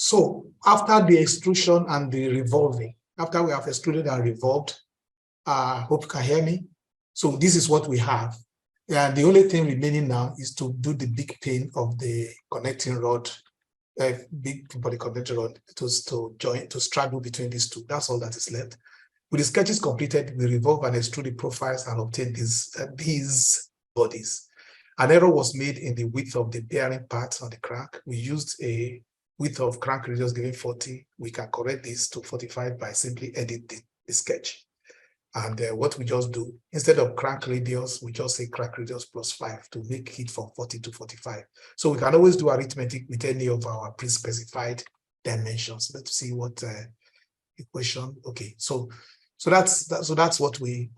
So after the extrusion and the revolving, after we have extruded and revolved, hope you can hear me. So this is what we have. And the only thing remaining now is to do the big pin of the connecting rod, big body connecting rod to join, to straddle between these two. That's all that is left. With the sketches completed, we revolve and extrude the profiles and obtain these bodies. An error was made in the width of the bearing parts on the crank. We used a width of crank radius given 40. We can correct this to 45 by simply edit the sketch. And what we just do, instead of crank radius, we just say crank radius plus 5 to make it from 40 to 45. So we can always do arithmetic with any of our pre-specified dimensions. Let's see what equation. Okay, so that's what we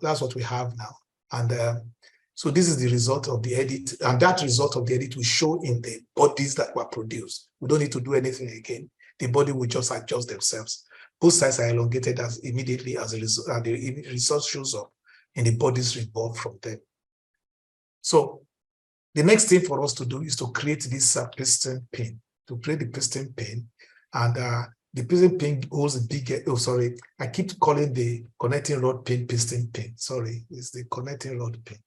have now. And so this is the result of the edit, and that result of the edit will show in the bodies that were produced. We don't need to do anything again. The body will just adjust themselves. Both sides are elongated as immediately as a result, and the result shows up and the bodies revolve from them. So the next thing for us to do is to create this piston pin. To create the piston pin, and the piston pin holds a big, I keep calling the connecting rod pin piston pin. Sorry, it's the connecting rod pin.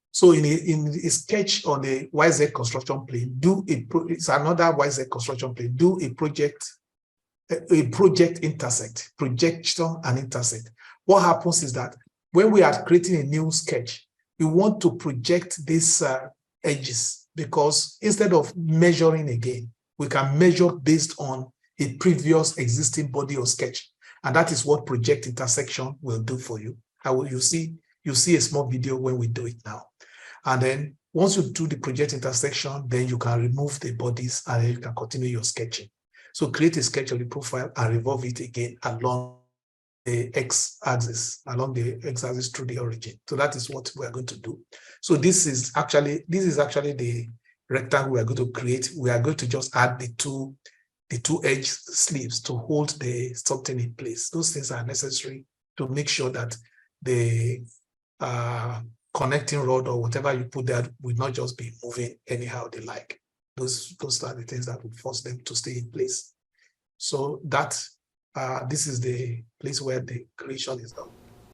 So in a sketch on a YZ construction plane, it's another YZ construction plane, do a project intersect, projection and intersect. What happens is that when we are creating a new sketch, we want to project these edges, because instead of measuring again, we can measure based on a previous existing body or sketch. And that is what project intersection will do for you. You see a small video when we do it now. And then once you do the project intersection, then you can remove the bodies and you can continue your sketching. So create a sketch of the profile and revolve it again along the x-axis, through the origin. So that is what we are going to do. So this is actually the rectangle we are going to create. We are going to just add the two edge sleeves to hold the something in place. Those things are necessary to make sure that the connecting rod or whatever you put there will not just be moving anyhow they like. Those are the things that will force them to stay in place. So that this is the place where the creation is done.